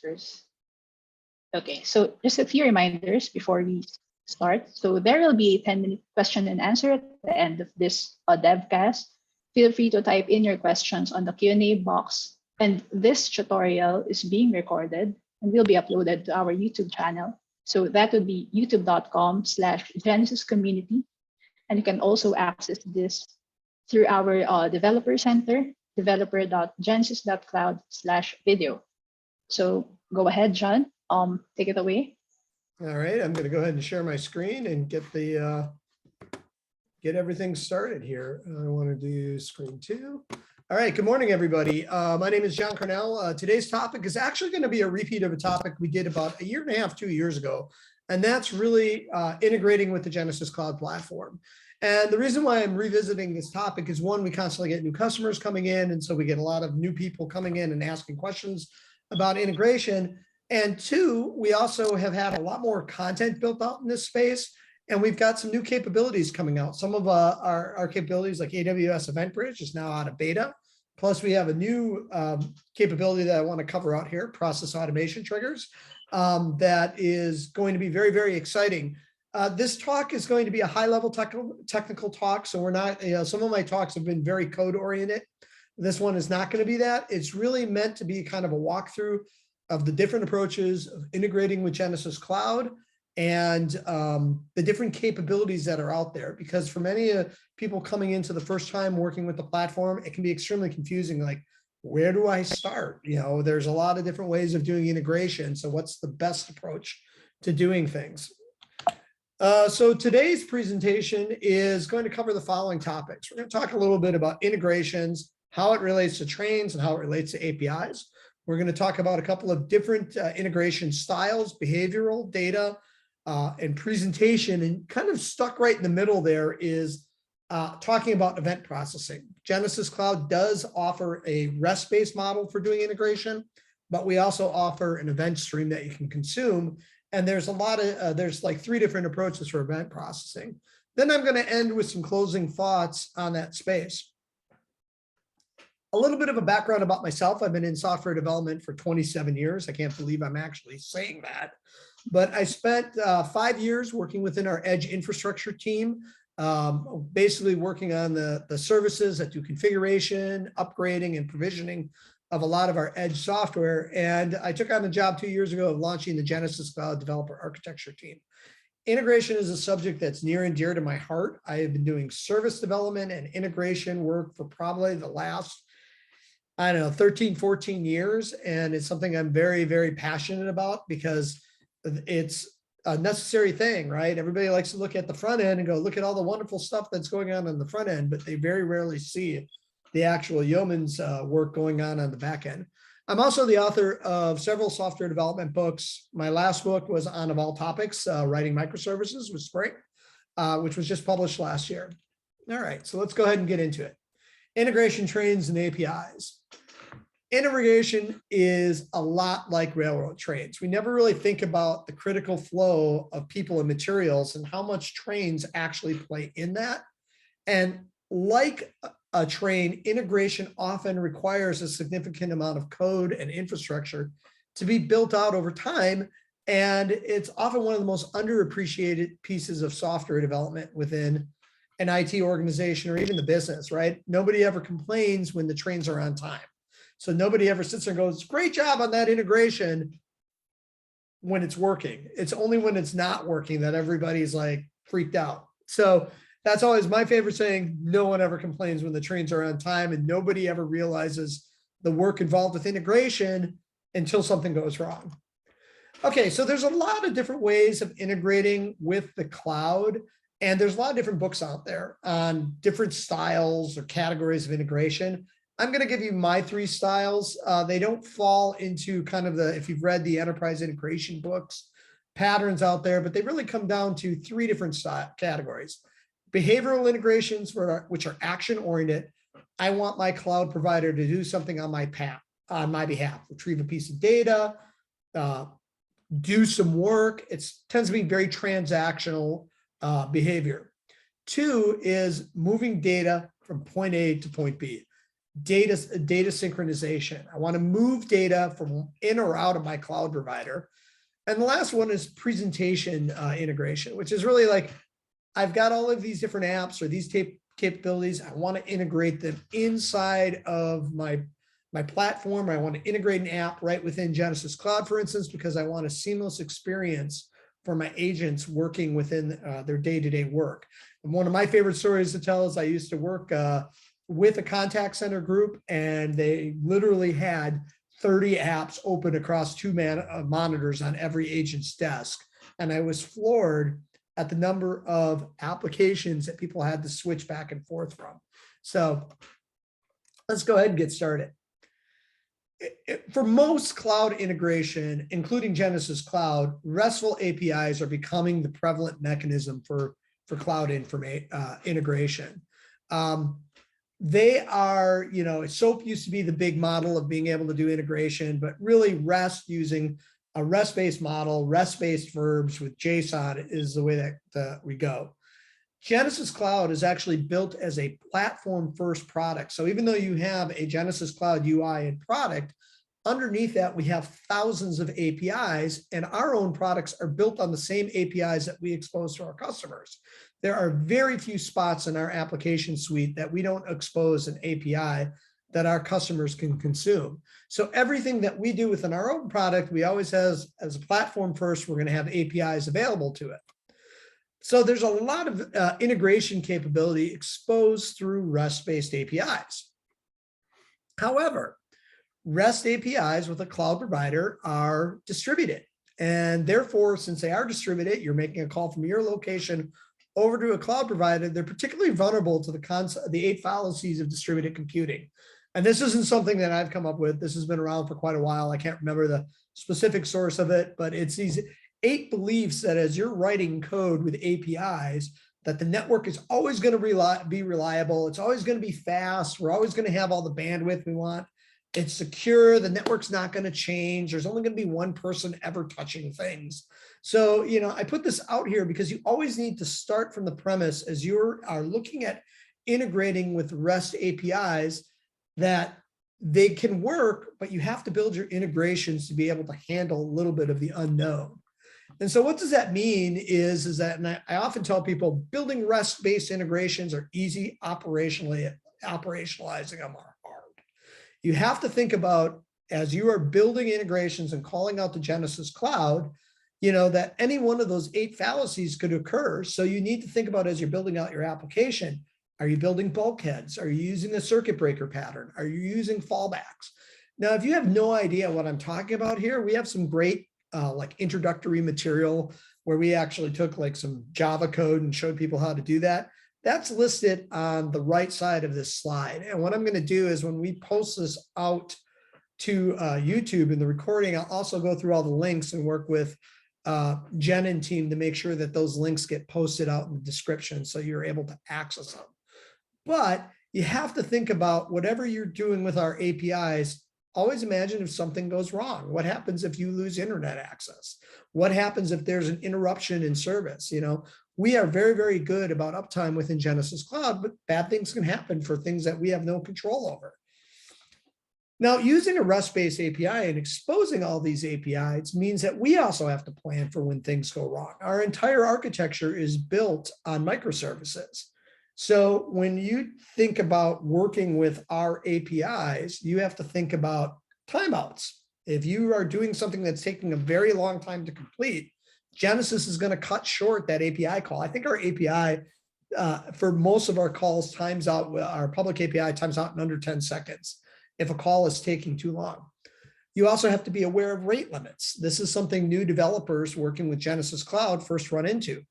answers. Okay, so just a few reminders before we start. So there will be a 10-minute question and answer at the end of this devcast. Feel free to type in your questions on the Q&A box. And this tutorial is being recorded and will be uploaded to our YouTube channel. So that would be youtube.com/Genesys community. And you can also access this through our developer center, developer.genesys.cloud/video. So go ahead, John. Take it away. All right, I'm going to go ahead and share my screen and get everything started here. I want to do screen 2. All right, good morning, everybody. My name is John Carnell. Today's topic is actually going to be a repeat of a topic we did about a year and a half, 2 years ago, and that's really integrating with the Genesys Cloud platform. And the reason why I'm revisiting this topic is, one, we constantly get new customers coming in, and so we get a lot of new people coming in and asking questions about integration. And two, we also have had a lot more content built out in this space, and we've got some new capabilities coming out. Some of our capabilities, like AWS Event Bridge, is now out of beta. Plus, we have a new capability that I want to cover out here, process automation triggers, that is going to be very, very exciting. This talk is going to be a high-level technical talk, so we're not, some of my talks have been very code-oriented. This one is not going to be that. It's really meant to be kind of a walkthrough of the different approaches of integrating with Genesys Cloud and the different capabilities that are out there. Because for many people coming into the first time working with the platform, it can be extremely confusing. Like, where do I start? There's a lot of different ways of doing integration. So what's the best approach to doing things? So today's presentation is going to cover the following topics. We're going to talk a little bit about integrations, how it relates to trains, and how it relates to APIs. We're going to talk about a couple of different integration styles, behavioral, data, and presentation. And kind of stuck right in the middle there is talking about event processing. Genesys Cloud does offer a REST-based model for doing integration, but we also offer an event stream that you can consume. And there's a lot of, there's like 3 different approaches for event processing. Then I'm going to end with some closing thoughts on that space. A little bit of a background about myself. I've been in software development for 27 years. I can't believe I'm actually saying that. But I spent 5 years working within our edge infrastructure team, basically working on the services that do configuration, upgrading, and provisioning of a lot of our edge software. And I took on the job 2 years ago of launching the Genesys Cloud developer architecture team. Integration is a subject that's near and dear to my heart. I have been doing service development and integration work for probably the last, 13, 14 years. And it's something I'm very, very passionate about because it's a necessary thing, right? Everybody likes to look at the front end and go, look at all the wonderful stuff that's going on the front end, but they very rarely see the actual yeoman's work going on the back end. I'm also the author of several software development books. My last book was on, of all topics, writing microservices with Spring, which was just published last year. All right, so let's go ahead and get into it. Integration trains and APIs. Integration is a lot like railroad trains. We never really think about the critical flow of people and materials and how much trains actually play in that. And like a train, integration often requires a significant amount of code and infrastructure to be built out over time. And it's often one of the most underappreciated pieces of software development within an IT organization or even the business, right? Nobody ever complains when the trains are on time. So nobody ever sits there and goes, great job on that integration when it's working. It's only when it's not working that everybody's like freaked out. So that's always my favorite saying. No one ever complains when the trains are on time, and nobody ever realizes the work involved with integration until something goes wrong. Okay, so there's a lot of different ways of integrating with the cloud, and there's a lot of different books out there on different styles or categories of integration. I'm going to give you my 3 styles. They don't fall into kind of the, if you've read the enterprise integration books, patterns out there, but they really come down to 3 different categories. Behavioral integrations, which are action-oriented. I want my cloud provider to do something on my behalf, retrieve a piece of data, do some work. It tends to be very transactional behavior. 2 is moving data from point A to point B. data synchronization. I want to move data from in or out of my cloud provider. And the last one is presentation integration, which is really like, I've got all of these different apps or these capabilities. I want to integrate them inside of my platform. I want to integrate an app right within Genesys Cloud, for instance, because I want a seamless experience for my agents working within their day-to-day work. And one of my favorite stories to tell is I used to work with a contact center group, and they literally had 30 apps open across two monitors on every agent's desk. And I was floored at the number of applications that people had to switch back and forth from. So let's go ahead and get started. For most cloud integration, including Genesys Cloud, RESTful APIs are becoming the prevalent mechanism for cloud integration. They are, SOAP used to be the big model of being able to do integration, but really REST, using a REST-based model, REST-based verbs with JSON is the way that we go. Genesys Cloud is actually built as a platform-first product. So even though you have a Genesys Cloud UI and product, underneath that we have thousands of APIs, and our own products are built on the same APIs that we expose to our customers. There are very few spots in our application suite that we don't expose an API that our customers can consume. So everything that we do within our own product, we always have, as a platform first, we're going to have APIs available to it. So there's a lot of integration capability exposed through REST-based APIs. However, REST APIs with a cloud provider are distributed. And therefore, since they are distributed, you're making a call from your location over to a cloud provider, they're particularly vulnerable to the 8 fallacies of distributed computing. And this isn't something that I've come up with. This has been around for quite a while. I can't remember the specific source of it, but it's these 8 beliefs that as you're writing code with APIs, that the network is always going to be reliable. It's always going to be fast. We're always going to have all the bandwidth we want. It's secure. The network's not going to change. There's only going to be one person ever touching things. So, I put this out here because you always need to start from the premise as you are looking at integrating with REST APIs that they can work, but you have to build your integrations to be able to handle a little bit of the unknown. And so what does that mean is that, and I often tell people, building REST-based integrations are easy, operationalizing them are hard. You have to think about, as you are building integrations and calling out the Genesys Cloud, that any one of those 8 fallacies could occur. So you need to think about, as you're building out your application, are you building bulkheads? Are you using a circuit breaker pattern? Are you using fallbacks? Now, if you have no idea what I'm talking about here, we have some great like introductory material where we actually took like some Java code and showed people how to do that. That's listed on the right side of this slide. And what I'm going to do is when we post this out to YouTube in the recording, I'll also go through all the links and work with Jen and team to make sure that those links get posted out in the description so you're able to access them. But you have to think about whatever you're doing with our APIs. Always imagine if something goes wrong. What happens if you lose internet access? What happens if there's an interruption in service? We are very, very good about uptime within Genesys Cloud, but bad things can happen for things that we have no control over. Now, using a REST-based API and exposing all these APIs means that we also have to plan for when things go wrong. Our entire architecture is built on microservices. So when you think about working with our APIs, you have to think about timeouts. If you are doing something that's taking a very long time to complete, Genesys is going to cut short that API call. I think our API for most of our calls times out, our public API times out in under 10 seconds if a call is taking too long. You also have to be aware of rate limits. This is something new developers working with Genesys Cloud first run into.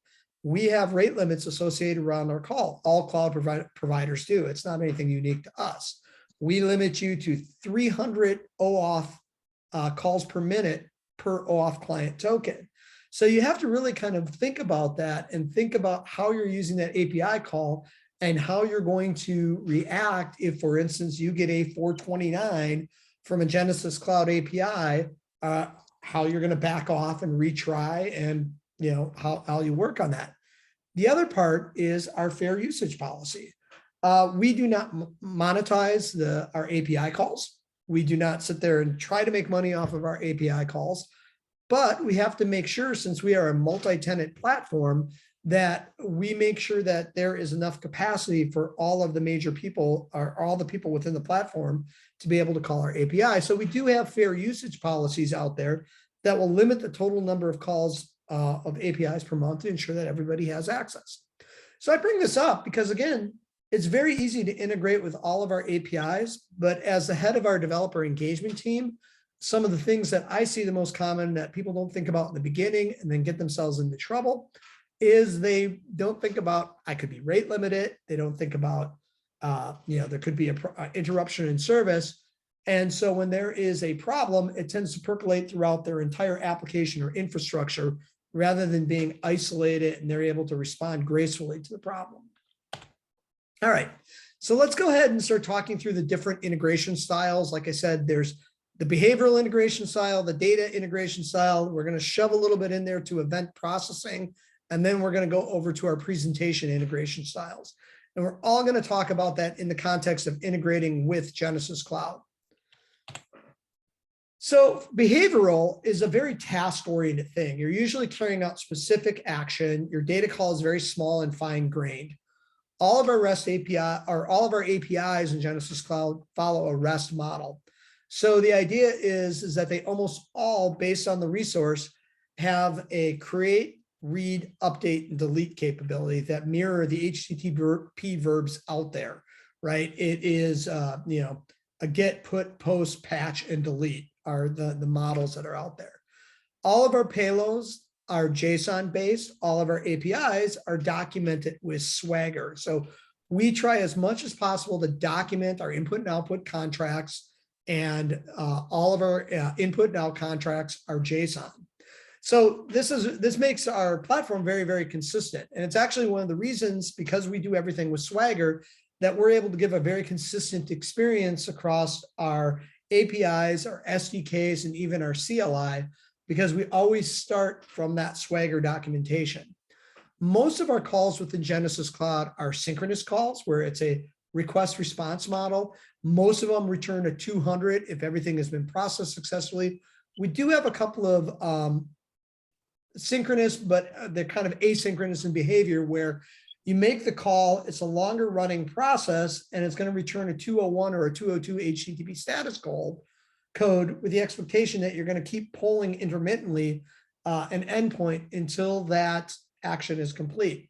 We have rate limits associated around our call. All cloud providers do. It's not anything unique to us. We limit you to 300 OAuth calls per minute per OAuth client token. So you have to really kind of think about that and think about how you're using that API call and how you're going to react if, for instance, you get a 429 from a Genesys Cloud API, how you're going to back off and retry and how you work on that. The other part is our fair usage policy. We do not monetize our API calls. We do not sit there and try to make money off of our API calls, but we have to make sure, since we are a multi-tenant platform, that we make sure that there is enough capacity for all of the major people, or all the people within the platform, to be able to call our API. So we do have fair usage policies out there that will limit the total number of calls of APIs per month to ensure that everybody has access. So I bring this up because, again, it's very easy to integrate with all of our APIs, but as the head of our developer engagement team, some of the things that I see the most common that people don't think about in the beginning and then get themselves into trouble is they don't think about, I could be rate limited. They don't think about, there could be a interruption in service. And so when there is a problem, it tends to percolate throughout their entire application or infrastructure rather than being isolated, and they're able to respond gracefully to the problem. All right, so let's go ahead and start talking through the different integration styles. Like I said, there's the behavioral integration style, the data integration style. We're going to shove a little bit in there to event processing, and then we're going to go over to our presentation integration styles. And we're all going to talk about that in the context of integrating with Genesys Cloud. So behavioral is a very task-oriented thing. You're usually carrying out specific action. Your data call is very small and fine-grained. All of our REST API, or all of our APIs in Genesys Cloud, follow a REST model. So the idea is that they almost all, based on the resource, have a create, read, update, and delete capability that mirror the HTTP verbs out there, right? It is, a get, put, post, patch, and delete are the models that are out there. All of our payloads are JSON based. All of our APIs are documented with Swagger. So we try as much as possible to document our input and output contracts, and all of our input and out contracts are JSON. So this makes our platform very, very consistent. And it's actually one of the reasons, because we do everything with Swagger, that we're able to give a very consistent experience across our APIs, our SDKs, and even our CLI, because we always start from that Swagger documentation. Most of our calls within Genesys Cloud are synchronous calls, where it's a request response model. Most of them return a 200 if everything has been processed successfully. We do have a couple of synchronous, but they're kind of asynchronous in behavior, where you make the call, it's a longer running process, and it's going to return a 201 or a 202 HTTP status code with the expectation that you're going to keep polling intermittently an endpoint until that action is complete.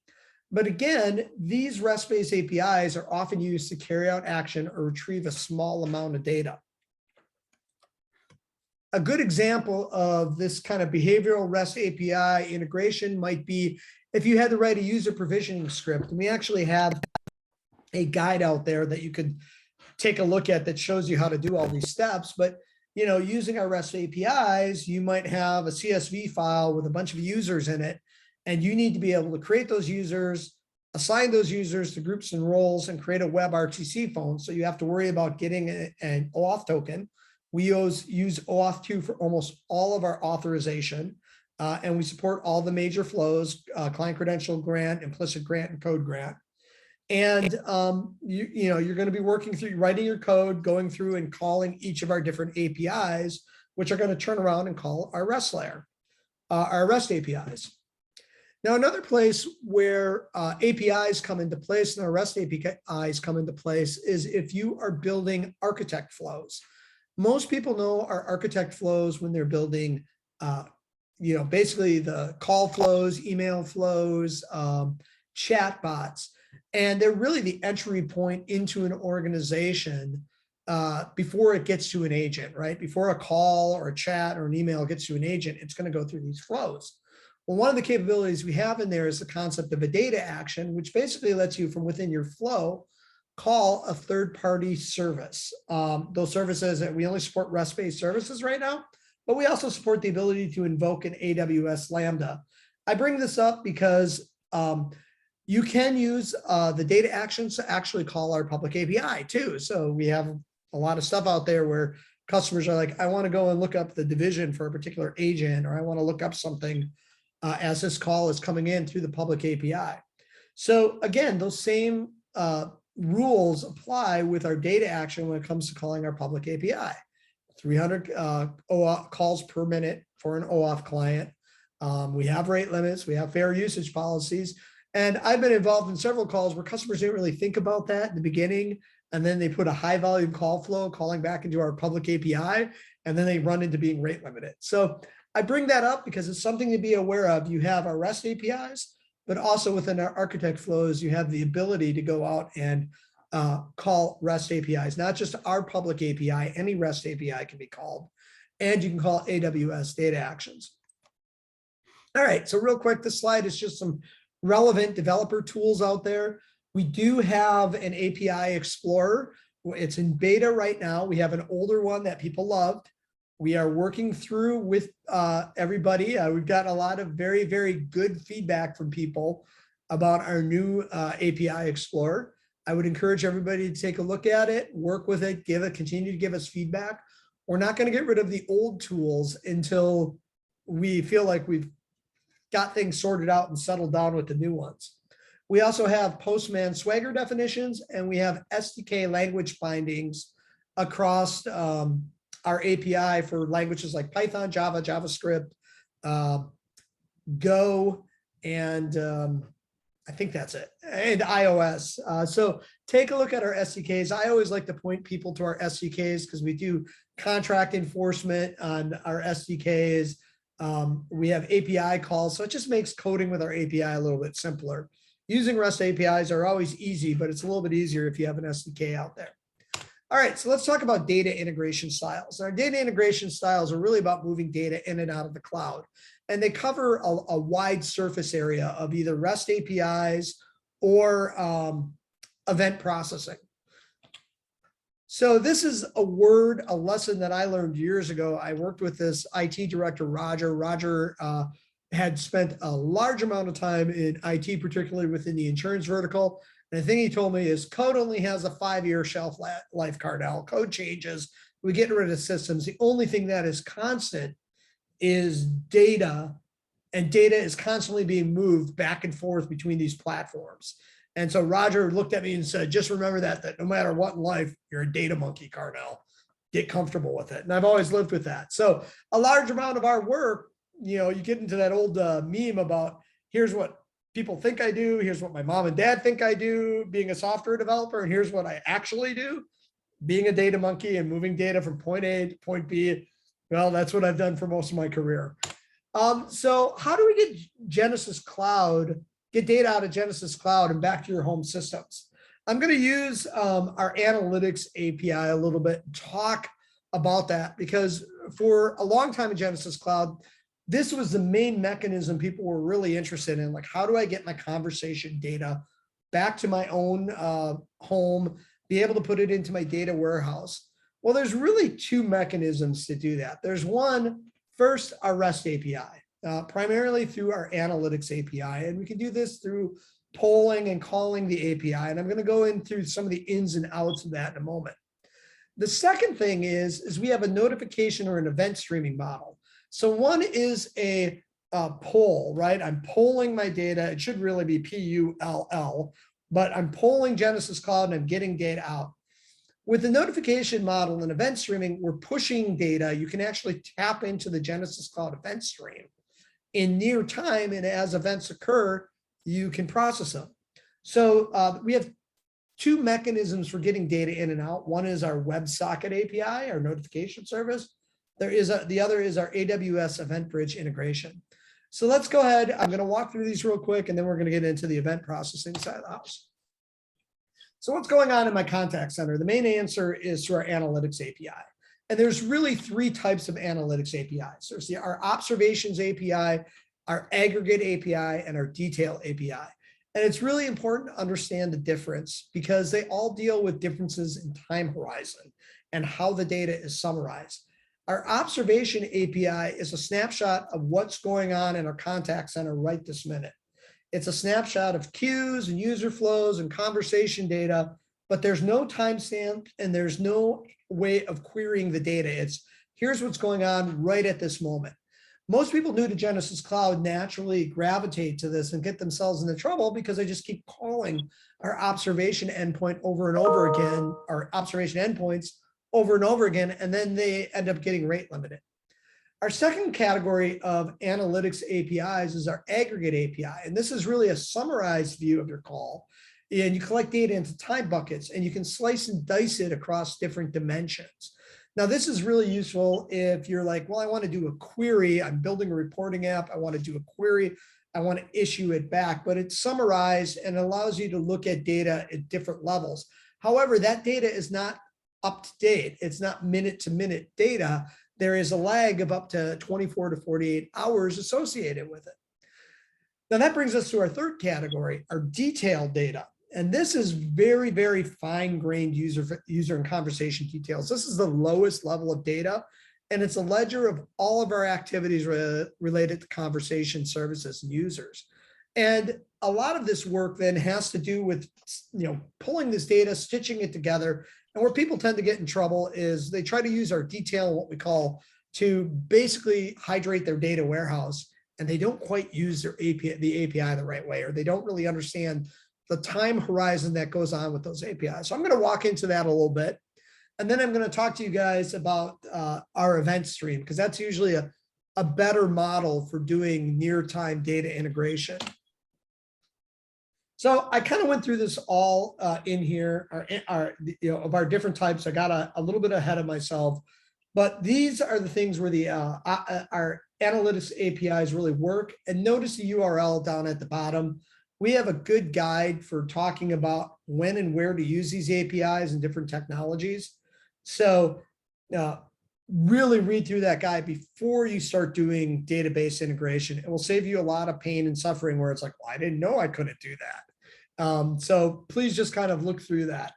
But again, these REST-based APIs are often used to carry out action or retrieve a small amount of data. A good example of this kind of behavioral REST API integration might be if you had to write a user provisioning script. And we actually have a guide out there that you could take a look at that shows you how to do all these steps. But using our REST APIs, you might have a CSV file with a bunch of users in it, and you need to be able to create those users, assign those users to groups and roles, and create a web RTC phone. So you have to worry about getting an OAuth token. We use OAuth 2 for almost all of our authorization, and we support all the major flows: client credential grant, implicit grant, and code grant. And you're going to be working through writing your code, going through and calling each of our different APIs, which are going to turn around and call our REST layer, our REST APIs. Now, another place where APIs come into place and our REST APIs come into place is if you are building architect flows. Most people know our architect flows when they're building, basically the call flows, email flows, chat bots. And they're really the entry point into an organization before it gets to an agent, right? Before a call or a chat or an email gets to an agent, it's going to go through these flows. Well, one of the capabilities we have in there is the concept of a data action, which basically lets you, from within your flow, call a third-party service. Those services that we only support REST-based services right now, but we also support the ability to invoke an AWS Lambda. I bring this up because you can use the data actions to actually call our public API too. So we have a lot of stuff out there where customers are like, I want to go and look up the division for a particular agent, or I want to look up something as this call is coming in through the public API. So again, those same rules apply with our data action when it comes to calling our public API. 300 OAuth calls per minute for an OAuth client. We have rate limits, we have fair usage policies. And I've been involved in several calls where customers didn't really think about that in the beginning. And then they put a high volume call flow calling back into our public API, and then they run into being rate limited. So I bring that up because it's something to be aware of. You have our REST APIs, but also within our architect flows, you have the ability to go out and call REST APIs, not just our public API, any REST API can be called, and you can call AWS data actions. All right, so real quick, this slide is just some relevant developer tools out there. We do have an API Explorer. It's in beta right now. We have an older one that people loved. We are working through with everybody. We've got a lot of very, very good feedback from people about our new API Explorer. I would encourage everybody to take a look at it, work with it, continue to give us feedback. We're not going to get rid of the old tools until we feel like we've got things sorted out and settled down with the new ones. We also have Postman Swagger definitions, and we have SDK language bindings across our API for languages like Python, Java, JavaScript, Go, and I think that's it, and iOS. So take a look at our SDKs. I always like to point people to our SDKs because we do contract enforcement on our SDKs. We have API calls, so it just makes coding with our API a little bit simpler. Using REST APIs are always easy, but it's a little bit easier if you have an SDK out there. All right, so let's talk about data integration styles. Our data integration styles are really about moving data in and out of the cloud. And they cover a wide surface area of either REST APIs or event processing. So this is a lesson that I learned years ago. I worked with this IT director, Roger. Roger had spent a large amount of time in IT, particularly within the insurance vertical. And the thing he told me is code only has a 5-year shelf life, Carnell. Code changes. We get rid of systems. The only thing that is constant is data, and data is constantly being moved back and forth between these platforms. And so Roger looked at me and said, just remember that no matter what in life, you're a data monkey, Carnell. Get comfortable with it. And I've always lived with that. So a large amount of our work, you get into that old meme about here's what people think I do, here's what my mom and dad think I do, being a software developer, and here's what I actually do, being a data monkey and moving data from point A to point B. Well, that's what I've done for most of my career. So how do we get Genesys Cloud, get data out of Genesys Cloud and back to your home systems? I'm going to use our analytics API a little bit, talk about that, because for a long time in Genesys Cloud, this was the main mechanism people were really interested in. Like, how do I get my conversation data back to my own home, be able to put it into my data warehouse? Well, there's really two mechanisms to do that. There's one, first, our REST API, primarily through our analytics API. And we can do this through polling and calling the API. And I'm going to go into some of the ins and outs of that in a moment. The second thing is we have a notification or an event streaming model. So one is a poll, right? I'm polling my data. It should really be PULL, but I'm polling Genesys Cloud and I'm getting data out. With the notification model and event streaming, we're pushing data. You can actually tap into the Genesys Cloud event stream in near time, and as events occur, you can process them. So we have two mechanisms for getting data in and out. One is our WebSocket API, our notification service. The other is our AWS Event Bridge integration. So let's go ahead. I'm going to walk through these real quick, and then we're going to get into the event processing side of the house. So what's going on in my contact center? The main answer is through our analytics API. And there's really three types of analytics APIs. There's our observations API, our aggregate API, and our detail API. And it's really important to understand the difference because they all deal with differences in time horizon and how the data is summarized. Our observation API is a snapshot of what's going on in our contact center right this minute. It's a snapshot of queues and user flows and conversation data, but there's no timestamp and there's no way of querying the data. It's here's what's going on right at this moment. Most people new to Genesys Cloud naturally gravitate to this and get themselves into trouble because they just keep calling our observation endpoint over and over again, our observation endpoints over and over again, and then they end up getting rate limited. Our second category of analytics APIs is our aggregate API. And this is really a summarized view of your call. And you collect data into time buckets and you can slice and dice it across different dimensions. Now, this is really useful if you're like, well, I want to do a query. I'm building a reporting app. I want to do a query. I want to issue it back, but it's summarized and allows you to look at data at different levels. However, that data is not up to date. It's not minute to minute data. There is a lag of up to 24 to 48 hours associated with it. Now that brings us to our third category, our detailed data. And this is very, very fine-grained user and conversation details. This is the lowest level of data, and it's a ledger of all of our activities related to conversation services and users. And a lot of this work then has to do with, pulling this data, stitching it together. And where people tend to get in trouble is they try to use our detail, what we call, to basically hydrate their data warehouse, and they don't quite use their API, the API the right way, or they don't really understand the time horizon that goes on with those APIs. So I'm going to walk into that a little bit, and then I'm going to talk to you guys about our event stream, because that's usually a better model for doing near-time data integration. So I kind of went through this all in here, of our different types. I got a little bit ahead of myself, but these are the things where our analytics APIs really work. And notice the URL down at the bottom. We have a good guide for talking about when and where to use these APIs and different technologies. So really read through that guide before you start doing database integration. It will save you a lot of pain and suffering where it's like, well, I didn't know I couldn't do that. So please just kind of look through that.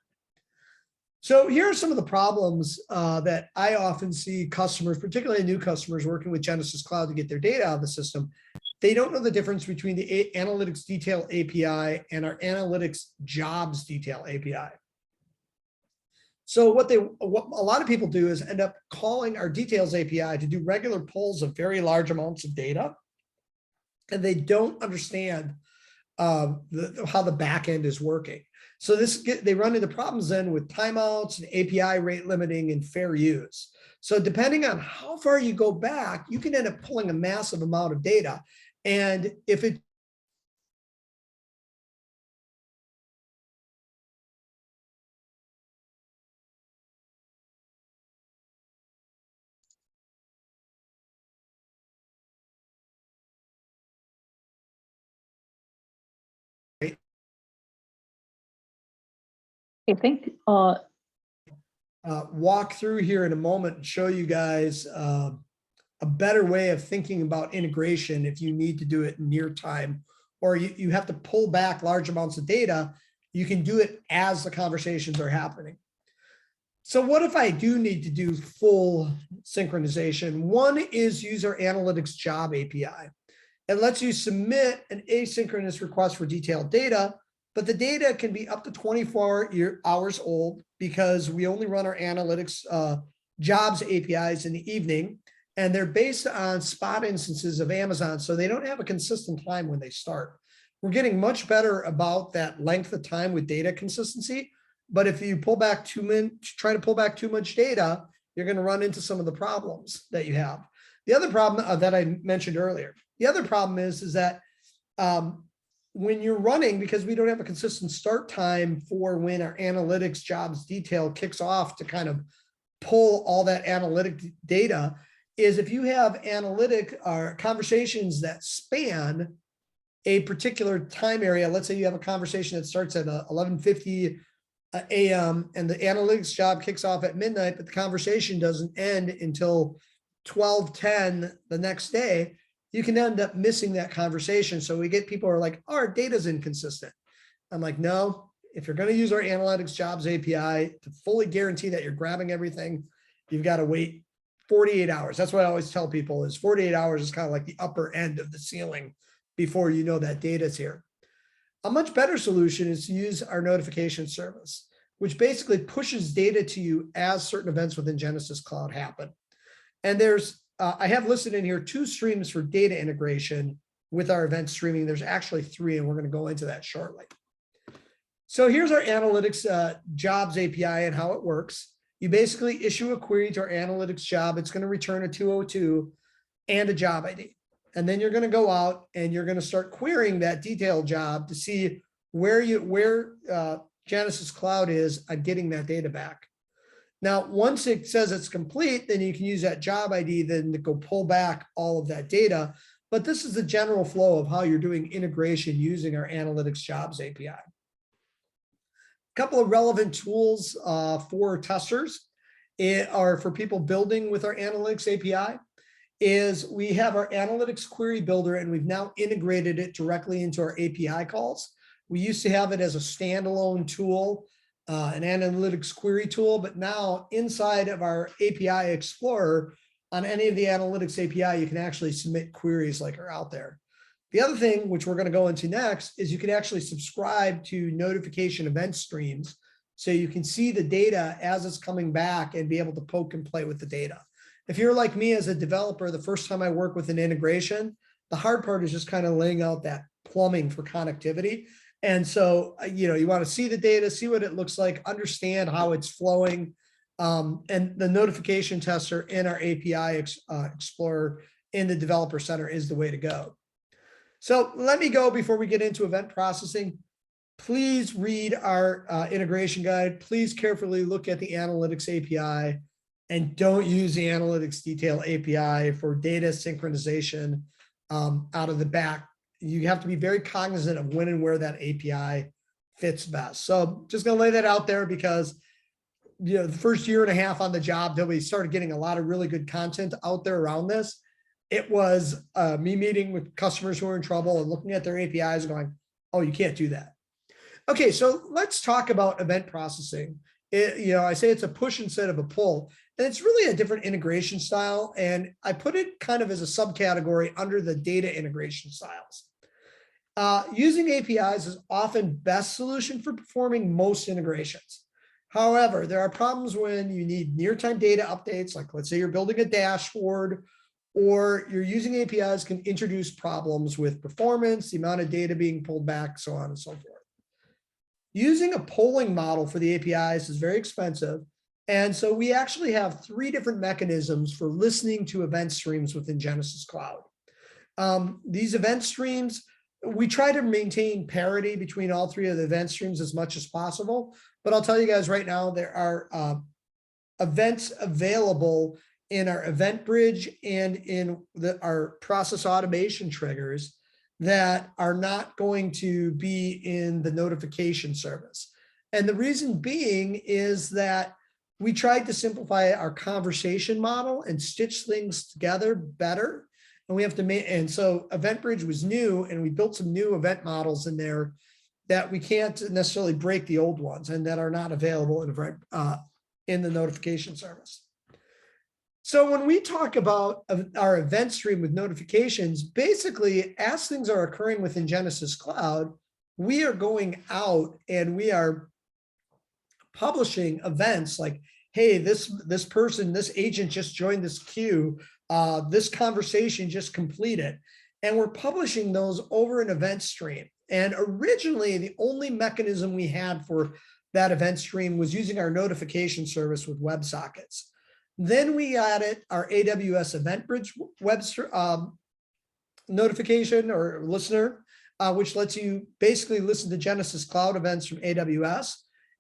So here are some of the problems that I often see customers, particularly new customers working with Genesys Cloud to get their data out of the system. They don't know the difference between the Analytics Detail API and our Analytics Jobs Detail API. So what a lot of people do is end up calling our Details API to do regular pulls of very large amounts of data, and they don't understand how the back end is working. So they run into problems then with timeouts and API rate limiting and fair use. So depending on how far you go back, you can end up pulling a massive amount of data. And if it I think walk through here in a moment and show you guys a better way of thinking about integration if you need to do it near time, or you have to pull back large amounts of data. You can do it as the conversations are happening. So what if I do need to do full synchronization? One is use our Analytics Job API. It lets you submit an asynchronous request for detailed data, but the data can be up to 24 hours old because we only run our Analytics Jobs APIs in the evening, and they're based on spot instances of Amazon, so they don't have a consistent time when they start. We're getting much better about that length of time with data consistency, but if you try to pull back too much data, you're going to run into some of the problems that you have. The other problem that I mentioned earlier, the other problem is that when you're running, because we don't have a consistent start time for when our Analytics Jobs Detail kicks off to kind of pull all that analytic data, is if you have analytic or conversations that span a particular time area, let's say you have a conversation that starts at 11:50 a.m. and the analytics job kicks off at midnight, but the conversation doesn't end until 12:10 the next day, you can end up missing that conversation. So we get people who are like, oh, our data's inconsistent. I'm like, no, if you're going to use our Analytics Jobs API to fully guarantee that you're grabbing everything, you've got to wait 48 hours. That's what I always tell people is 48 hours is kind of like the upper end of the ceiling before you know that data's here. A much better solution is to use our notification service, which basically pushes data to you as certain events within Genesys Cloud happen. And there's I have listed in here 2 streams for data integration with our event streaming. There's actually 3, and we're going to go into that shortly. So here's our analytics jobs API and how it works. You basically issue a query to our analytics job. It's going to return a 202 and a job ID. And then you're going to go out and you're going to start querying that detailed job to see where Genesys Cloud is on getting that data back. Now, once it says it's complete, then you can use that job ID then to go pull back all of that data. But this is the general flow of how you're doing integration using our analytics jobs API. A couple of relevant tools for testers or for people building with our analytics API is we have our analytics query builder, and we've now integrated it directly into our API calls. We used to have it as a standalone tool, an analytics query tool, but now inside of our API Explorer on any of the analytics API, you can actually submit queries like are out there. The other thing, which we're going to go into next, is you can actually subscribe to notification event streams so you can see the data as it's coming back and be able to poke and play with the data. If you're like me as a developer, the first time I work with an integration, the hard part is just kind of laying out that plumbing for connectivity. And so, you want to see the data, see what it looks like, understand how it's flowing. And the notification tester in our API Explorer in the Developer Center is the way to go. So let me go before we get into event processing. Please read our integration guide. Please carefully look at the analytics API, and don't use the analytics detail API for data synchronization out of the back. You have to be very cognizant of when and where that API fits best. So just going to lay that out there because the first year and a half on the job that we started getting a lot of really good content out there around this, it was me meeting with customers who are in trouble and looking at their APIs and going, oh, you can't do that. Okay, so let's talk about event processing. I say it's a push instead of a pull, and it's really a different integration style. And I put it kind of as a subcategory under the data integration styles. Using APIs is often best solution for performing most integrations. However, there are problems when you need near-time data updates, like let's say you're building a dashboard or you're using APIs can introduce problems with performance, the amount of data being pulled back, so on and so forth. Using a polling model for the APIs is very expensive. And so we actually have 3 different mechanisms for listening to event streams within Genesys Cloud. These event streams, we try to maintain parity between all 3 of the event streams as much as possible. But I'll tell you guys right now, there are events available in our event bridge and in our process automation triggers that are not going to be in the notification service. And the reason being is that we tried to simplify our conversation model and stitch things together better. And we have to and so Event Bridge was new, and we built some new event models in there that we can't necessarily break the old ones and that are not available in the notification service. So when we talk about our event stream with notifications, basically as things are occurring within Genesys Cloud, we are going out and we are publishing events like, hey, this person, this agent just joined this queue, this conversation just completed. And we're publishing those over an event stream. And originally, the only mechanism we had for that event stream was using our notification service with WebSockets. Then we added our AWS Event Bridge web notification or listener, which lets you basically listen to Genesys Cloud events from AWS.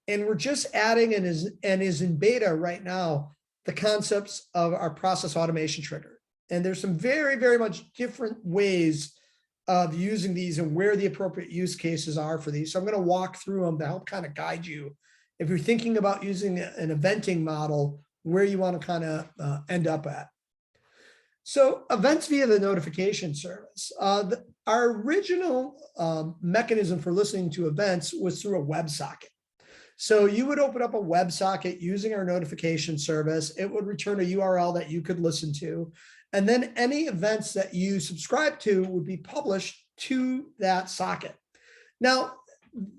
And we're just adding and is in beta right now, the concepts of our process automation trigger. And there's some very, very much different ways of using these and where the appropriate use cases are for these. So I'm going to walk through them to help kind of guide you. If you're thinking about using an eventing model, where you want to kind of end up at. So events via the notification service. Our original mechanism for listening to events was through a WebSocket. So you would open up a WebSocket using our notification service. It would return a URL that you could listen to. And then any events that you subscribe to would be published to that socket. Now,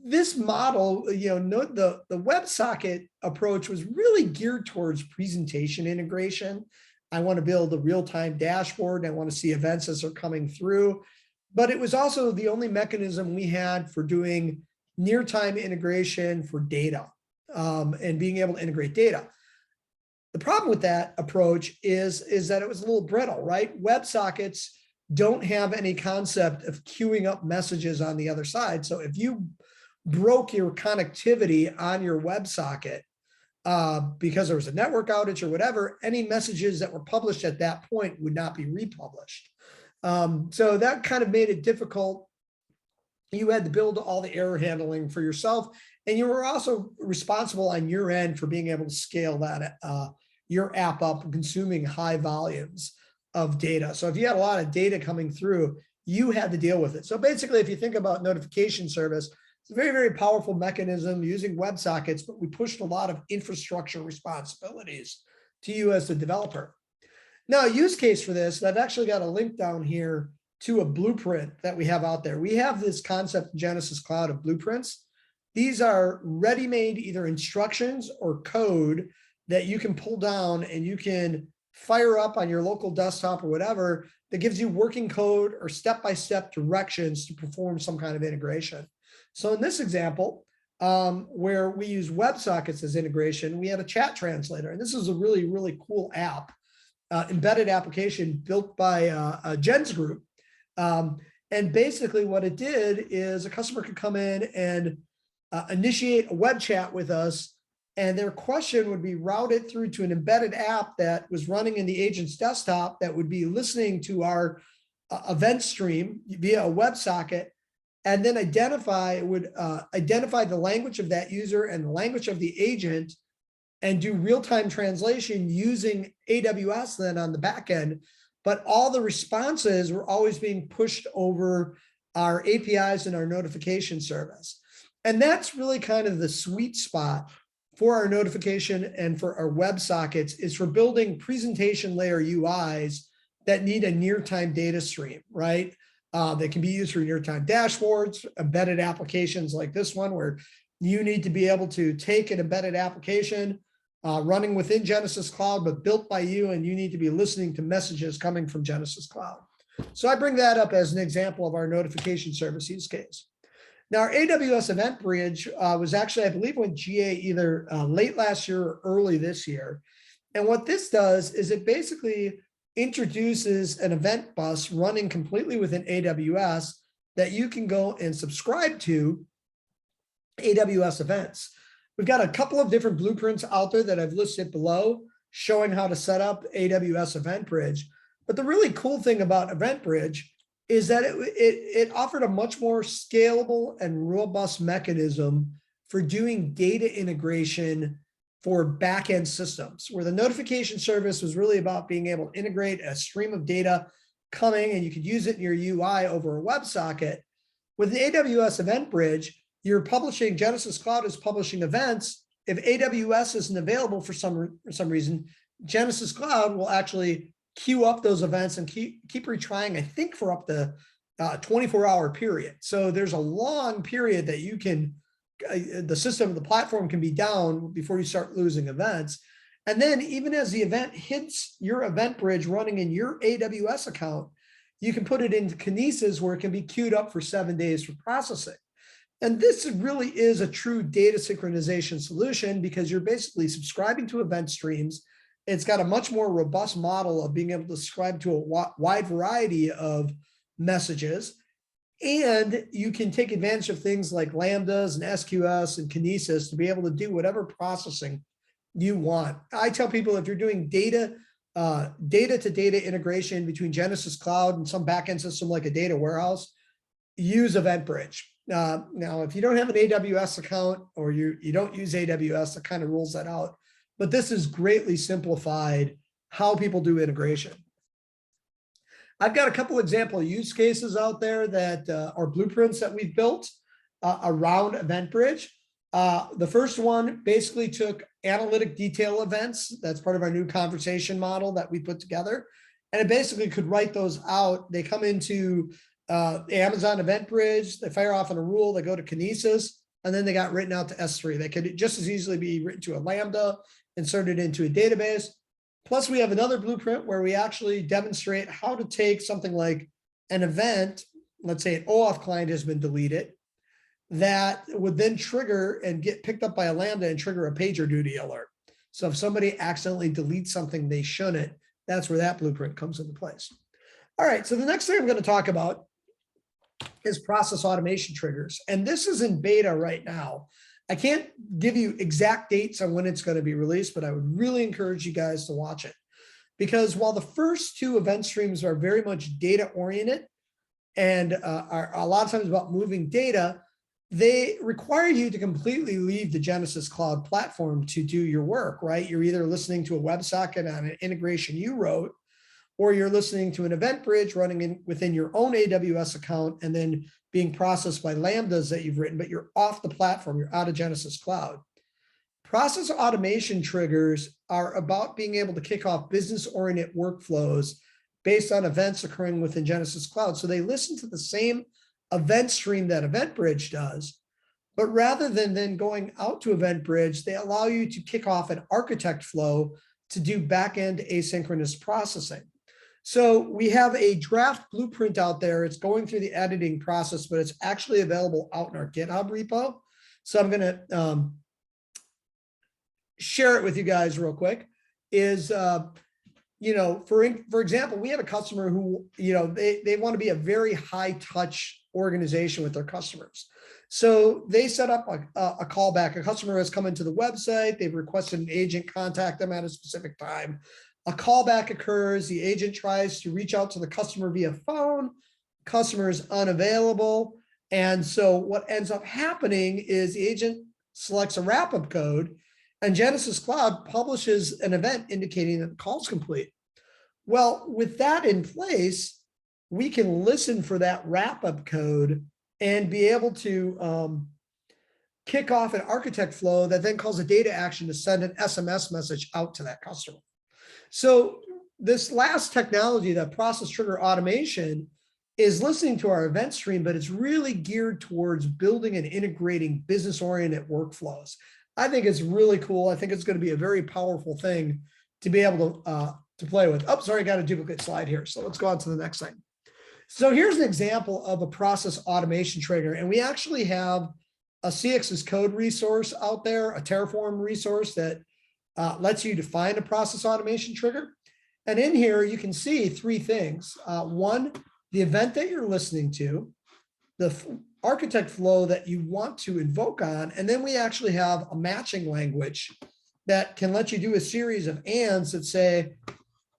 this model, the WebSocket approach was really geared towards presentation integration. I want to build a real-time dashboard. And I want to see events as they're coming through. But it was also the only mechanism we had for doing near-time integration for data and being able to integrate data. The problem with that approach is that it was a little brittle, right? WebSockets don't have any concept of queuing up messages on the other side. So if you broke your connectivity on your WebSocket because there was a network outage or whatever, any messages that were published at that point would not be republished. So that kind of made it difficult. You had to build all the error handling for yourself, and you were also responsible on your end for being able to scale that your app up and consuming high volumes of data. So if you had a lot of data coming through, you had to deal with it. So basically, if you think about notification service, it's a very, very powerful mechanism using WebSockets, but we pushed a lot of infrastructure responsibilities to you as the developer. Now, a use case for this, I've actually got a link down here to a blueprint that we have out there. We have this concept in Genesys Cloud of blueprints. These are ready-made either instructions or code that you can pull down and you can fire up on your local desktop or whatever that gives you working code or step-by-step directions to perform some kind of integration. So in this example, where we use WebSockets as integration, we have a chat translator. And this is a really, really cool app, embedded application built by Jen's group. And basically what it did is a customer could come in and initiate a web chat with us, and their question would be routed through to an embedded app that was running in the agent's desktop that would be listening to our event stream via a WebSocket, and then identify the language of that user and the language of the agent and do real-time translation using AWS then on the back end. But all the responses were always being pushed over our APIs and our notification service. And that's really kind of the sweet spot for our notification and for our WebSockets, is for building presentation layer UIs that need a near-time data stream, right? That can be used for near-time dashboards, embedded applications like this one, where you need to be able to take an embedded application running within Genesys Cloud, but built by you, and you need to be listening to messages coming from Genesys Cloud. So I bring that up as an example of our notification service use case. Now, our AWS Event Bridge was actually, I believe, went GA either late last year or early this year. And what this does is it basically introduces an event bus running completely within AWS that you can go and subscribe to AWS events. We've got a couple of different blueprints out there that I've listed below showing how to set up AWS Event Bridge. But the really cool thing about Event Bridge is that it offered a much more scalable and robust mechanism for doing data integration for backend systems, where the notification service was really about being able to integrate a stream of data coming, and you could use it in your UI over a WebSocket. With the AWS Event Bridge, you're publishing, Genesys Cloud is publishing events. If AWS isn't available for some reason, Genesys Cloud will actually queue up those events and keep retrying, I think, for up to 24-hour period. So there's a long period that you can, the system, the platform can be down before you start losing events. And then even as the event hits your event bridge running in your AWS account, you can put it into Genesys where it can be queued up for 7 days for processing. And this really is a true data synchronization solution, because you're basically subscribing to event streams. It's got a much more robust model of being able to subscribe to a wide variety of messages. And you can take advantage of things like Lambdas and SQS and Genesys to be able to do whatever processing you want. I tell people, if you're doing data to data integration between Genesys Cloud and some backend system like a data warehouse, use Event Bridge. Now, if you don't have an AWS account or you don't use AWS, that kind of rules that out. But this has greatly simplified how people do integration. I've got a couple example use cases out there that are blueprints that we've built around Event Bridge. The first one basically took analytic detail events. That's part of our new conversation model that we put together. And it basically could write those out. They come into the Amazon Event Bridge, they fire off on a rule, they go to Genesys, and then they got written out to S3. They could just as easily be written to a Lambda, inserted into a database, Plus, we have another blueprint where we actually demonstrate how to take something like an event, let's say an OAuth client has been deleted, that would then trigger and get picked up by a Lambda and trigger a PagerDuty alert. So if somebody accidentally deletes something they shouldn't, that's where that blueprint comes into place. All right, so the next thing I'm going to talk about is process automation triggers. And this is in beta right now. I can't give you exact dates on when it's going to be released, but I would really encourage you guys to watch it. Because while the first two event streams are very much data oriented and are a lot of times about moving data, they require you to completely leave the Genesys Cloud platform to do your work, right? You're either listening to a WebSocket on an integration you wrote, or you're listening to an event bridge running within your own AWS account and then being processed by Lambdas that you've written, but you're off the platform, you're out of Genesys Cloud. Process automation triggers are about being able to kick off business-oriented workflows based on events occurring within Genesys Cloud. So they listen to the same event stream that EventBridge does, but rather than then going out to EventBridge, they allow you to kick off an architect flow to do back-end asynchronous processing. So we have a draft blueprint out there. It's going through the editing process, but it's actually available out in our GitHub repo. So I'm going to share it with you guys real quick. Is for example, we have a customer who, they want to be a very high touch organization with their customers. So they set up a callback. A customer has come into the website. They've requested an agent contact them at a specific time. A callback occurs. The agent tries to reach out to the customer via phone. Customer is unavailable. And so what ends up happening is the agent selects a wrap-up code and Genesys Cloud publishes an event indicating that the call is complete. Well, with that in place, we can listen for that wrap-up code and be able to kick off an architect flow that then calls a data action to send an SMS message out to that customer. So this last technology, that process trigger automation, is listening to our event stream, but it's really geared towards building and integrating business-oriented workflows. I think it's really cool. I think it's going to be a very powerful thing to be able to play with. Oh, sorry, I got a duplicate slide here. So let's go on to the next thing. So here's an example of a process automation trigger. And we actually have a CX's code resource out there, a Terraform resource that lets you define a process automation trigger. And in here, you can see three things. One, the event that you're listening to, the architect flow that you want to invoke on, and then we actually have a matching language that can let you do a series of ands that say,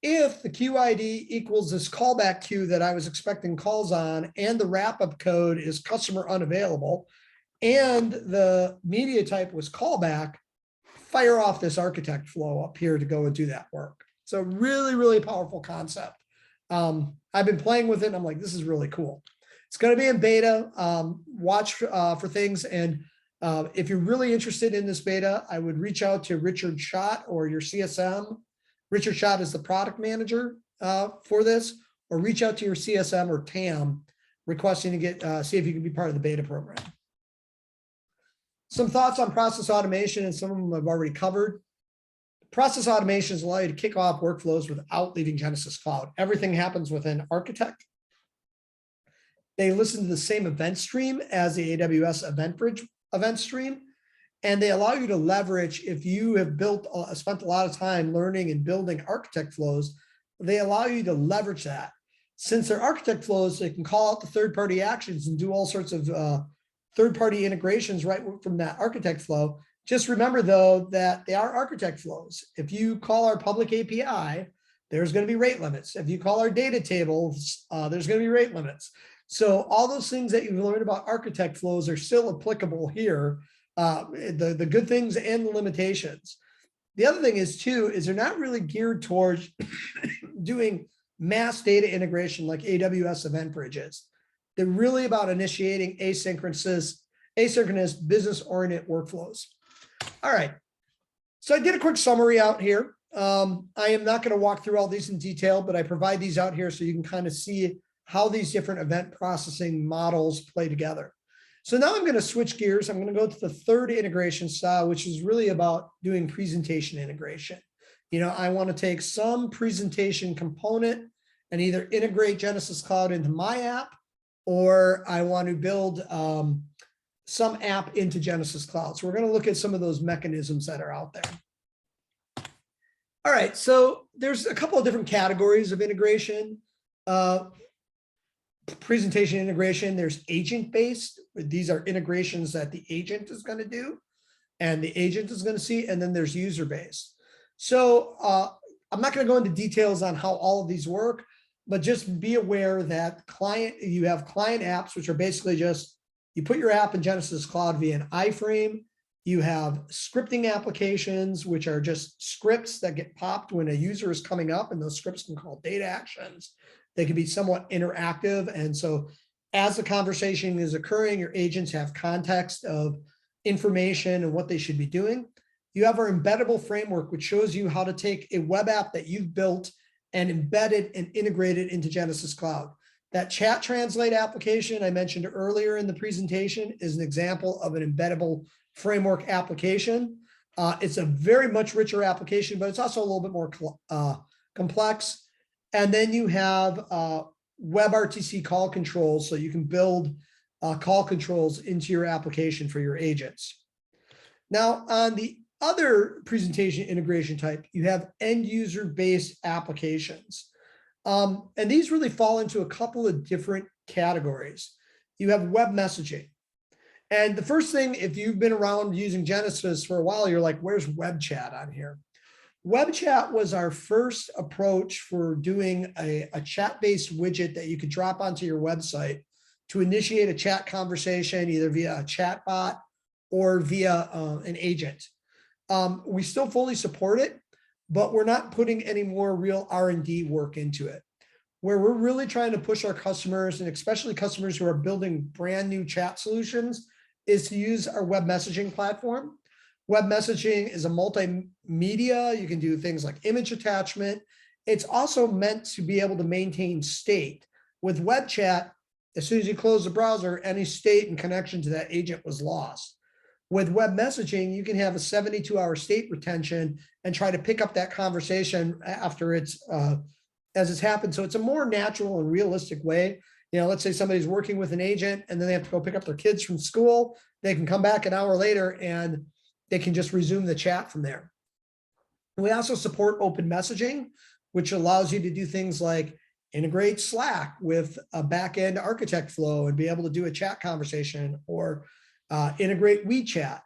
if the QID equals this callback queue that I was expecting calls on, and the wrap-up code is customer unavailable, and the media type was callback, fire off this architect flow up here to go and do that work. So really, really powerful concept. I've been playing with it and I'm like, this is really cool. It's going to be in beta. Watch for things. And if you're really interested in this beta, I would reach out to Richard Schott or your CSM. Richard Schott is the product manager for this, or reach out to your CSM or TAM requesting to get see if you can be part of the beta program. Some thoughts on process automation, and some of them I've already covered. Process automations allow you to kick off workflows without leaving Genesys Cloud. Everything happens within Architect. They listen to the same event stream as the AWS EventBridge event stream, and they allow you to leverage, if you have spent a lot of time learning and building architect flows, they allow you to leverage that. Since they're architect flows, they can call out the third-party actions and do all sorts of third-party integrations right from that architect flow. Just remember, though, that they are architect flows. If you call our public API, there's going to be rate limits. If you call our data tables, there's going to be rate limits. So all those things that you've learned about architect flows are still applicable here, the good things and the limitations. The other thing is, too, is they're not really geared towards doing mass data integration like AWS EventBridge is. They're really about initiating asynchronous business-oriented workflows. All right, so I did a quick summary out here. I am not going to walk through all these in detail, but I provide these out here so you can kind of see how these different event processing models play together. So now I'm going to switch gears. I'm going to go to the third integration style, which is really about doing presentation integration. I want to take some presentation component and either integrate Genesys Cloud into my app, or I want to build some app into Genesys Cloud. So we're going to look at some of those mechanisms that are out there. All right, so there's a couple of different categories of integration. Presentation integration, there's agent-based. These are integrations that the agent is going to do and the agent is going to see, and then there's user-based. So I'm not going to go into details on how all of these work, but just be aware that you have client apps, which are basically just, you put your app in Genesys Cloud via an iframe. You have scripting applications, which are just scripts that get popped when a user is coming up, and those scripts can call data actions. They can be somewhat interactive. And so as the conversation is occurring, your agents have context of information and what they should be doing. You have our embeddable framework, which shows you how to take a web app that you've built and embed it and integrate it into Genesys Cloud. That chat translate application I mentioned earlier in the presentation is an example of an embeddable framework application. It's a very much richer application, but it's also a little bit more complex. And then you have WebRTC call controls, so you can build call controls into your application for your agents. Now, on the other presentation integration type, you have end user based applications. And these really fall into a couple of different categories. You have web messaging. And the first thing, if you've been around using Genesys for a while, you're like, where's web chat on here? Web chat was our first approach for doing a chat-based widget that you could drop onto your website to initiate a chat conversation, either via a chat bot or via an agent. We still fully support it, but we're not putting any more real R&D work into it. Where we're really trying to push our customers, and especially customers who are building brand new chat solutions, is to use our web messaging platform. Web messaging is a multimedia. You can do things like image attachment. It's also meant to be able to maintain state. With web chat, as soon as you close the browser, any state and connection to that agent was lost. With web messaging, you can have a 72-hour state retention and try to pick up that conversation after it's as it's happened. So it's a more natural and realistic way. Let's say somebody's working with an agent and then they have to go pick up their kids from school. They can come back an hour later and they can just resume the chat from there. We also support open messaging, which allows you to do things like integrate Slack with a backend architect flow and be able to do a chat conversation, or integrate WeChat,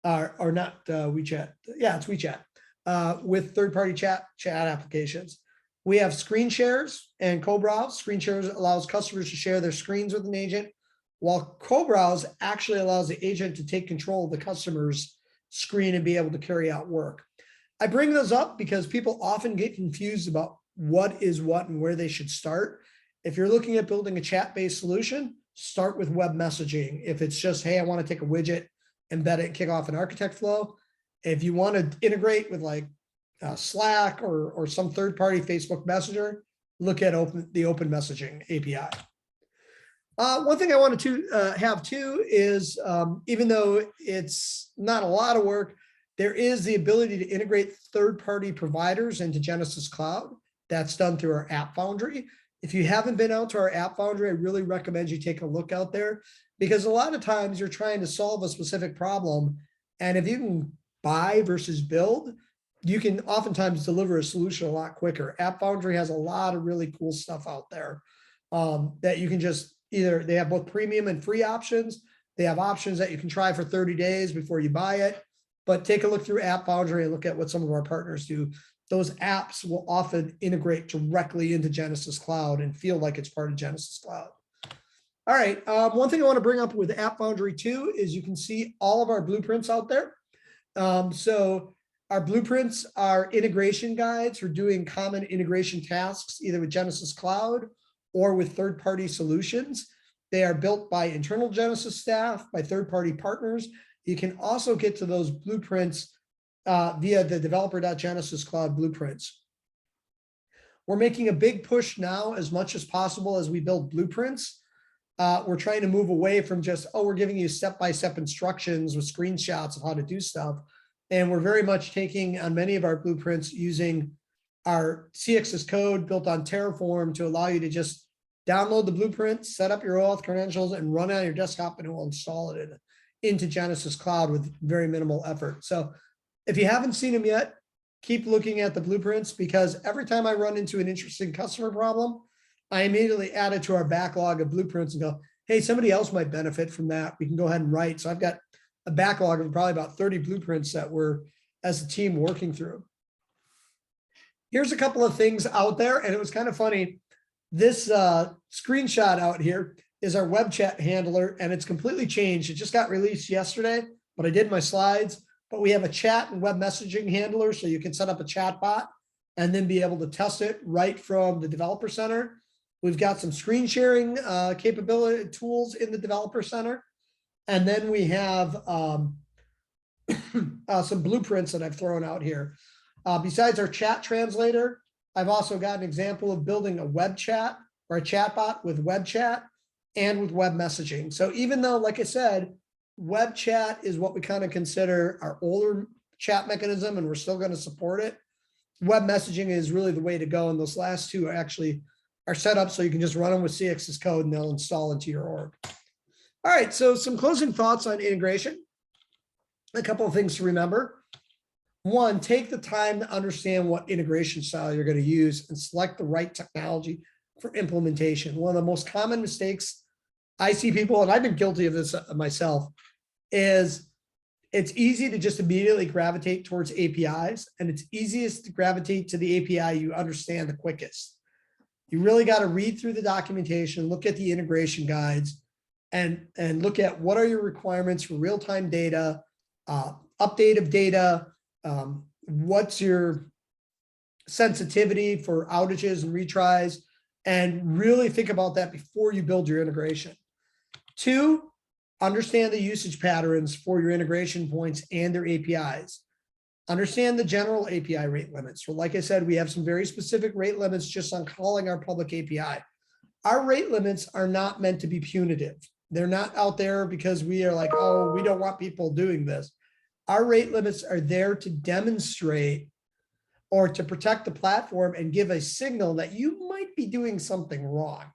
or not WeChat. Yeah, it's WeChat with third-party chat applications. We have screen shares and co-browse. Screen shares allows customers to share their screens with an agent, while co-browse actually allows the agent to take control of the customer's screen and be able to carry out work. I bring those up because people often get confused about what is what and where they should start. If you're looking at building a chat-based solution, start with web messaging. If it's just, hey, I want to take a widget, embed it, kick off an architect flow. If you want to integrate with like Slack or some third-party Facebook Messenger, look at the open messaging API. One thing I wanted to have too is, even though it's not a lot of work, there is the ability to integrate third-party providers into Genesys Cloud. That's done through our App Foundry. If you haven't been out to our App Foundry, I really recommend you take a look out there, because a lot of times you're trying to solve a specific problem. And if you can buy versus build, you can oftentimes deliver a solution a lot quicker. App Foundry has a lot of really cool stuff out there that you can just either, they have both premium and free options. They have options that you can try for 30 days before you buy it, but take a look through App Foundry and look at what some of our partners do. Those apps will often integrate directly into Genesys Cloud and feel like it's part of Genesys Cloud. All right, one thing I want to bring up with App Foundry too is you can see all of our blueprints out there. So our blueprints are integration guides for doing common integration tasks, either with Genesys Cloud or with third-party solutions. They are built by internal Genesys staff, by third-party partners. You can also get to those blueprints via the developer.genesys cloud blueprints. We're making a big push now, as much as possible as we build blueprints. We're trying to move away from just, oh, we're giving you step-by-step instructions with screenshots of how to do stuff, And we're very much taking on many of our blueprints using our CX's code built on Terraform to allow you to just download the blueprint, set up your OAuth credentials, and run it on your desktop, and it will install it into Genesys Cloud with very minimal effort. So if you haven't seen them yet, keep looking at the blueprints, because every time I run into an interesting customer problem, I immediately add it to our backlog of blueprints and go, hey, somebody else might benefit from that. We can go ahead and write. So I've got a backlog of probably about 30 blueprints that we're, as a team, working through. Here's a couple of things out there, and it was kind of funny. This screenshot out here is our web chat handler, and it's completely changed. It just got released yesterday, but I did my slides. But we have a chat and web messaging handler, so you can set up a chat bot and then be able to test it right from the Developer Center. We've got some screen sharing capability tools in the Developer Center. And then we have some blueprints that I've thrown out here. Besides our chat translator, I've also got an example of building a web chat or a chat bot with web chat and with web messaging. So even though, like I said, web chat is what we kind of consider our older chat mechanism, and we're still going to support it, web messaging is really the way to go. And those last two are set up so you can just run them with CX's code and they'll install into your org. All right, so some closing thoughts on integration. A couple of things to remember. One, take the time to understand what integration style you're going to use and select the right technology for implementation. One of the most common mistakes I see people, and I've been guilty of this myself, is it's easy to just immediately gravitate towards APIs, and it's easiest to gravitate to the API you understand the quickest. You really got to read through the documentation, look at the integration guides, and look at what are your requirements for real-time data, update of data, what's your sensitivity for outages and retries, and really think about that before you build your integration. Two, understand the usage patterns for your integration points and their APIs. Understand the general API rate limits. So like I said, we have some very specific rate limits just on calling our public API. Our rate limits are not meant to be punitive. They're not out there because we are like, oh, we don't want people doing this. Our rate limits are there to demonstrate or to protect the platform and give a signal that you might be doing something wrong.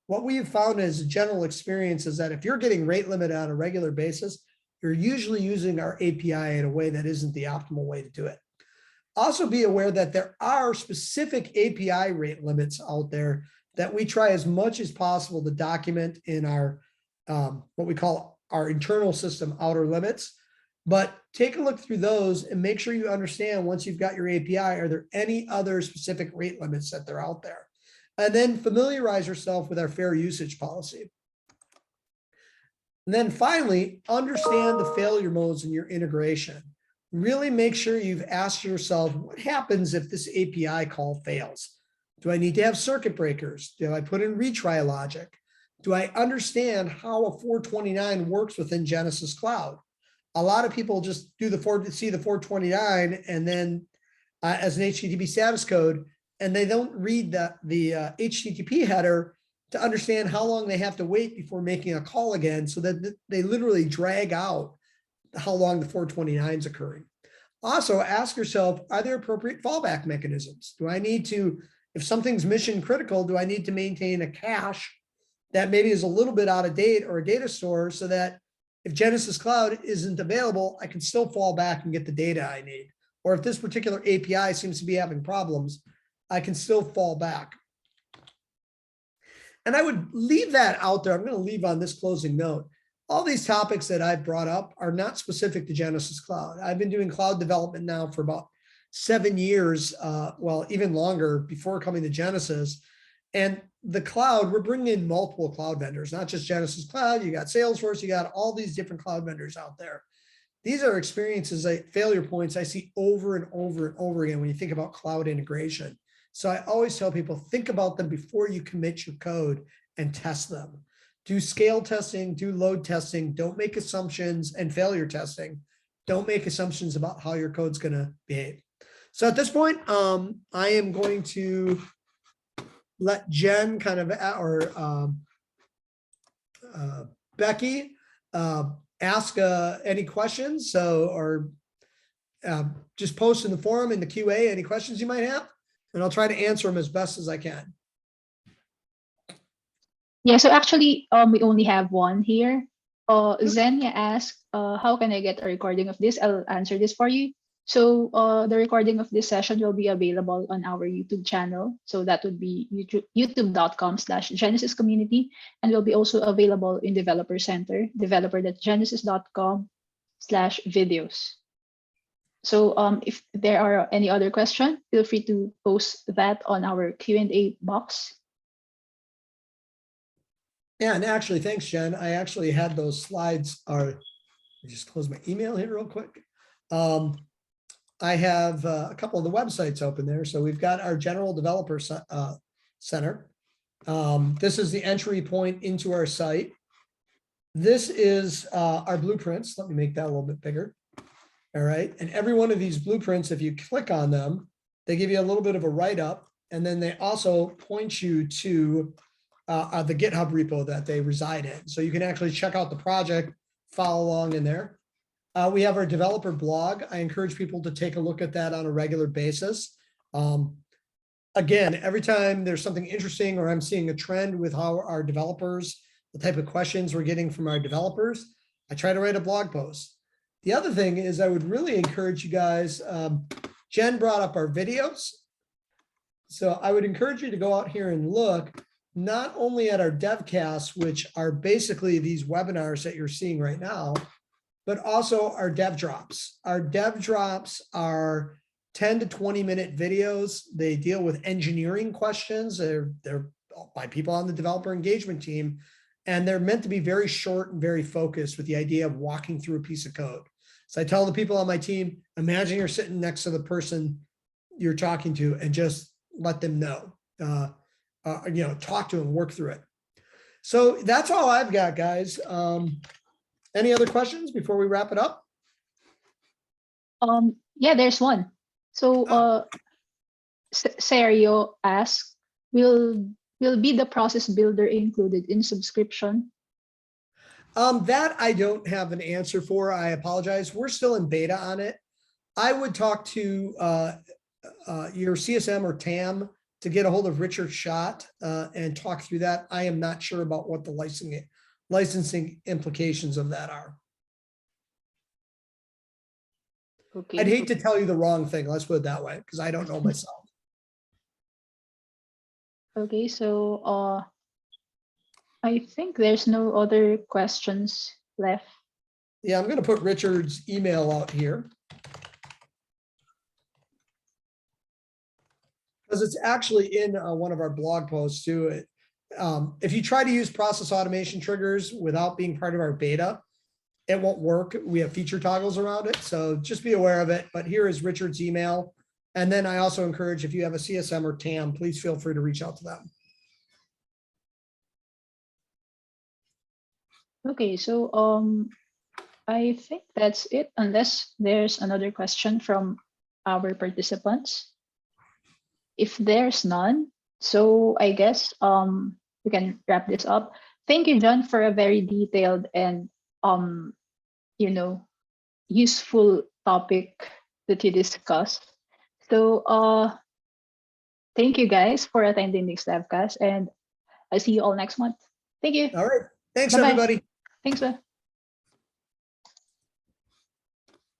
What we have found as a general experience is that if you're getting rate limit on a regular basis, you're usually using our API in a way that isn't the optimal way to do it. Also be aware that there are specific API rate limits out there that we try as much as possible to document in our, what we call our internal system outer limits. But take a look through those and make sure you understand, once you've got your API, are there any other specific rate limits that are out there? And then familiarize yourself with our fair usage policy. And then finally, understand the failure modes in your integration. Really make sure you've asked yourself, what happens if this API call fails? Do I need to have circuit breakers? Do I put in retry logic? Do I understand how a 429 works within Genesys Cloud? A lot of people just see the 429 and then as an HTTP status code, and they don't read the HTTP header to understand how long they have to wait before making a call again, so that they literally drag out how long the 429 is occurring. Also, ask yourself, are there appropriate fallback mechanisms? Do I need to, if something's mission critical, do I need to maintain a cache that maybe is a little bit out of date, or a data store, so that if Genesys Cloud isn't available, I can still fall back and get the data I need? Or if this particular API seems to be having problems, I can still fall back. And I would leave that out there. I'm going to leave on this closing note. All these topics that I've brought up are not specific to Genesys Cloud. I've been doing cloud development now for about 7 years, well, even longer, before coming to Genesys. And the cloud, we're bringing in multiple cloud vendors, not just Genesys Cloud. You got Salesforce, you got all these different cloud vendors out there. These are experiences, failure points I see over and over and over again when you think about cloud integration. So I always tell people, think about them before you commit your code and test them. Do scale testing, do load testing, don't make assumptions, and failure testing. Don't make assumptions about how your code's going to behave. So at this point, I am going to let Jen kind of, or Becky, ask any questions. So, or just post in the forum, in the QA, any questions you might have, and I'll try to answer them as best as I can. Yeah, so actually, we only have one here. Xenia asked, how can I get a recording of this? I'll answer this for you. So the recording of this session will be available on our YouTube channel. So that would be youtube.com/Genesys community, and will be also available in Developer Center, developer.genesys.com/videos. So if there are any other questions, feel free to post that on our Q&A box. Yeah, and actually, thanks, Jen. I actually had those slides. Let me just close my email here real quick. I have a couple of the websites open there. So we've got our General Developer Center. This is the entry point into our site. This is our blueprints. Let me make that a little bit bigger. All right. And every one of these blueprints, if you click on them, they give you a little bit of a write-up. And then they also point you to the GitHub repo that they reside in. So you can actually check out the project, follow along in there. We have our developer blog. I encourage people to take a look at that on a regular basis. Again, every time there's something interesting or I'm seeing a trend with how our developers, the type of questions we're getting from our developers, I try to write a blog post. The other thing is I would really encourage you guys, Jen brought up our videos. So I would encourage you to go out here and look not only at our devcasts, which are basically these webinars that you're seeing right now, but also our dev drops. Our dev drops are 10 to 20 minute videos. They deal with engineering questions. They're by people on the developer engagement team, and they're meant to be very short and very focused with the idea of walking through a piece of code. So I tell the people on my team, imagine you're sitting next to the person you're talking to and just let them know, talk to them, work through it. So that's all I've got, guys. Any other questions before we wrap it up? Yeah, there's one. So Serio asks, will be the process builder included in subscription? That I don't have an answer for. I apologize. We're still in beta on it. I would talk to your CSM or TAM to get a hold of Richard Schott and talk through that. I am not sure about what the licensing implications of that are. Okay. I'd hate to tell you the wrong thing. Let's put it that way, because I don't know myself. Okay, so I think there's no other questions left. Yeah, I'm going to put Richard's email out here, because it's actually in one of our blog posts too. If you try to use process automation triggers without being part of our beta, it won't work. We have feature toggles around it, so just be aware of it. But here is Richard's email. And then I also encourage, if you have a CSM or TAM, please feel free to reach out to them. Okay, so I think that's it, unless there's another question from our participants. If there's none, so I guess we can wrap this up. Thank you, John, for a very detailed and useful topic that you discussed. So thank you guys for attending this webcast, and I'll see you all next month. Thank you. All right. Thanks, Bye-bye. everybody. Thanks, bye.